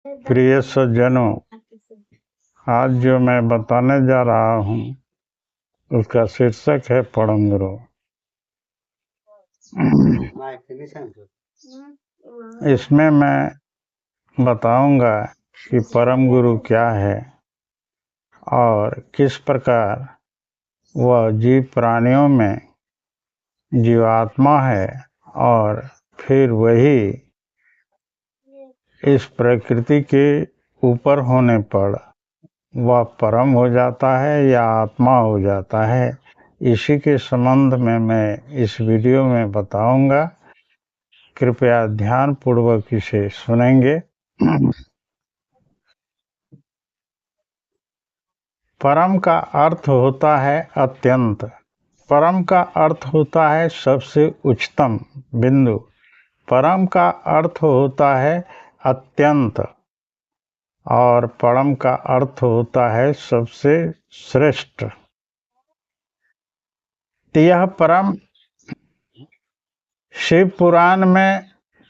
प्रिय सज्जनों, आज जो मैं बताने जा रहा हूँ उसका शीर्षक है परम गुरु। इसमें मैं बताऊंगा कि परम गुरु क्या है और किस प्रकार वह जीव प्राणियों में जीवात्मा है और फिर वही इस प्रकृति के ऊपर होने पर वह परम हो जाता है या आत्मा हो जाता है। इसी के संबंध में मैं इस वीडियो में बताऊंगा। कृपया ध्यान पूर्वक इसे सुनेंगे। परम का अर्थ होता है अत्यंत। परम का अर्थ होता है सबसे उच्चतम बिंदु। परम का अर्थ होता है अत्यंत और परम का अर्थ होता है सबसे श्रेष्ठ। यह परम शिव पुराण में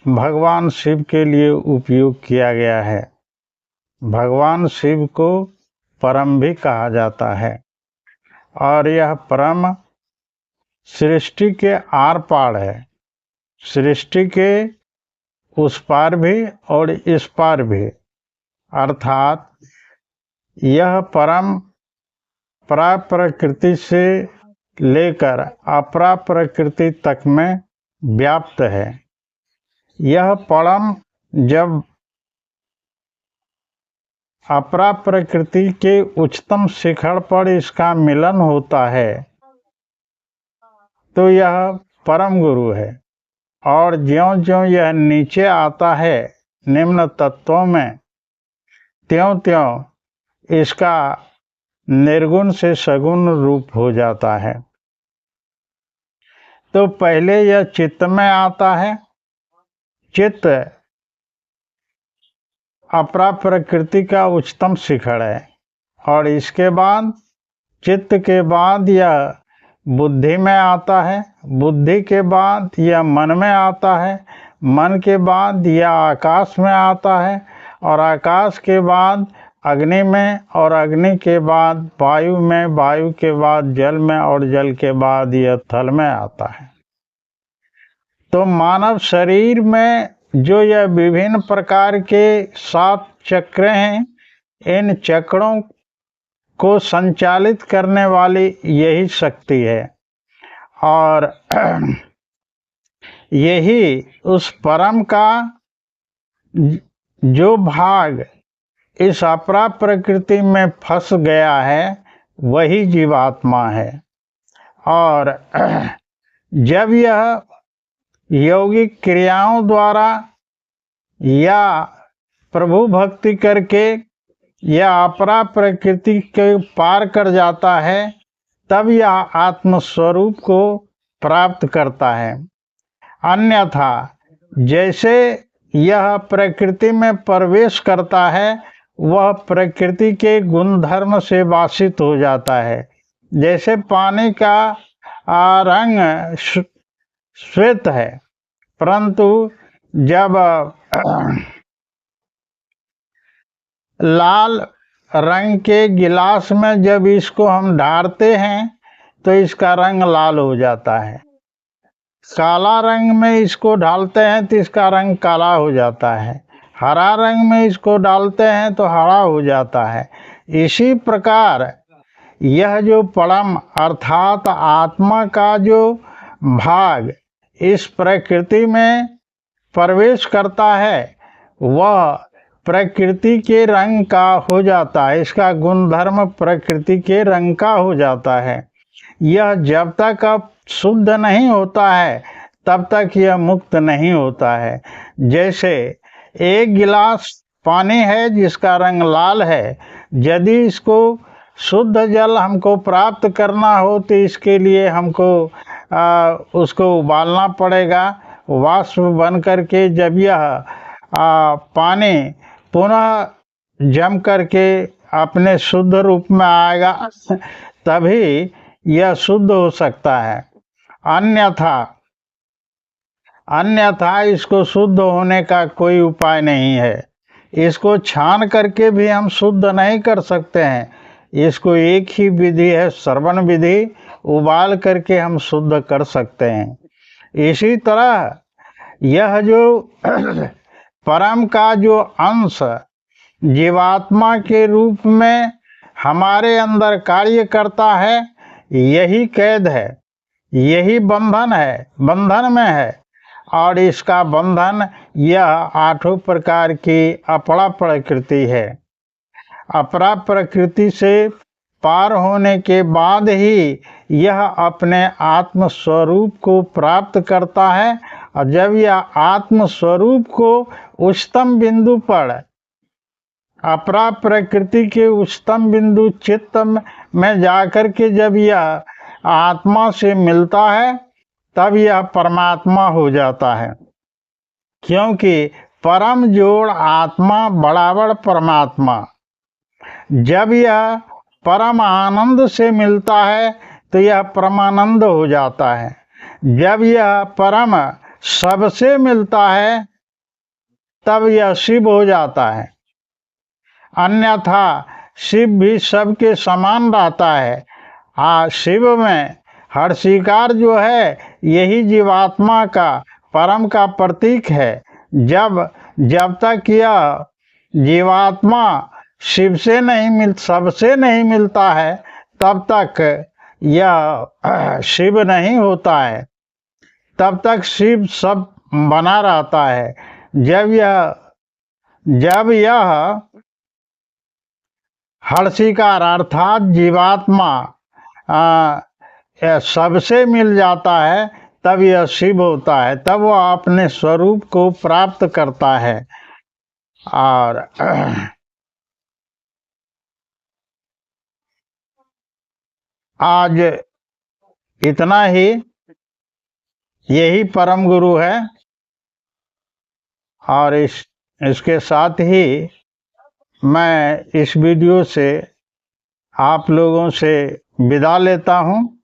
भगवान शिव के लिए उपयोग किया गया है। भगवान शिव को परम भी कहा जाता है और यह परम सृष्टि के आर पार है। सृष्टि के उस पार भी और इस पार भी, अर्थात यह परम प्राप्रकृति से लेकर अपरा प्रकृति तक में व्याप्त है। यह परम जब अपरा प्रकृति के उच्चतम शिखर पर इसका मिलन होता है तो यह परम गुरु है। और ज्यों-ज्यों यह नीचे आता है निम्न तत्वों में, त्यों-त्यों इसका निर्गुण से सगुण रूप हो जाता है। तो पहले यह चित्त में आता है। चित्त अपरा प्रकृति का उच्चतम शिखर है और इसके बाद चित्त के बाद यह बुद्धि में आता है। बुद्धि के बाद यह मन में आता है। मन के बाद यह आकाश में आता है और आकाश के बाद अग्नि में और अग्नि के बाद वायु में, वायु के बाद जल में और जल के बाद यह थल में आता है। तो मानव शरीर में जो यह विभिन्न प्रकार के 7 चक्र हैं, इन चक्रों को संचालित करने वाली यही शक्ति है और यही उस परम का जो भाग इस अपरा प्रकृति में फंस गया है वही जीवात्मा है। और जब यह यौगिक क्रियाओं द्वारा या प्रभु भक्ति करके या अपरा प्रकृति के पार कर जाता है तब यह आत्मस्वरूप को प्राप्त करता है। अन्यथा जैसे यह प्रकृति में प्रवेश करता है वह प्रकृति के गुणधर्म से वासित हो जाता है। जैसे पानी का रंग श्वेत है, परंतु जब लाल रंग के गिलास में जब इसको हम ढारते हैं तो इसका रंग लाल हो जाता है। काला रंग में इसको डालते हैं तो इसका रंग काला हो जाता है। हरा रंग में इसको डालते हैं तो हरा हो जाता है। इसी प्रकार यह जो परम अर्थात आत्मा का जो भाग इस प्रकृति में प्रवेश करता है वह प्रकृति के रंग का हो जाता है। इसका गुणधर्म प्रकृति के रंग का हो जाता है। यह जब तक अब शुद्ध नहीं होता है तब तक यह मुक्त नहीं होता है। जैसे एक गिलास पानी है जिसका रंग लाल है, यदि इसको शुद्ध जल हमको प्राप्त करना हो तो इसके लिए हमको उसको उबालना पड़ेगा। वाष्प बन करके जब यह पानी पुनः जम करके अपने शुद्ध रूप में आएगा तभी यह शुद्ध हो सकता है। अन्यथा इसको शुद्ध होने का कोई उपाय नहीं है। इसको छान करके भी हम शुद्ध नहीं कर सकते हैं। इसको एक ही विधि है, श्रवण विधि, उबाल करके हम शुद्ध कर सकते हैं। इसी तरह यह जो परम का जो अंश जीवात्मा के रूप में हमारे अंदर कार्य करता है, यही कैद है, यही बंधन है, बंधन में है। और इसका बंधन यह 8 प्रकार की अपरा प्रकृति है। अपरा प्रकृति से पार होने के बाद ही यह अपने आत्म स्वरूप को प्राप्त करता है। और जब यह आत्म स्वरूप को उच्चतम बिंदु पर, अपरा प्रकृति के उच्चतम बिंदु चित्त में जाकर के जब यह आत्मा से मिलता है, तब यह परमात्मा हो जाता है। क्योंकि परम जोड़ आत्मा बराबर परमात्मा। जब यह परम आनंद से मिलता है तो यह परमानंद हो जाता है। जब यह परम सबसे मिलता है तब यह शिव हो जाता है। अन्यथा शिव भी सबके समान रहता है। शिव में हर्षिकार जो है यही जीवात्मा का परम का प्रतीक है। जब तक यह जीवात्मा शिव से नहीं सबसे नहीं मिलता है, तब तक यह शिव नहीं होता है, तब तक शिव सब बना रहता है। जब यह हर्षिकार अर्थात जीवात्मा सबसे मिल जाता है, तब यह शिव होता है, तब वह अपने स्वरूप को प्राप्त करता है। और आज इतना ही, यही परम गुरु है। और इसके साथ ही मैं इस वीडियो से आप लोगों से विदा लेता हूँ।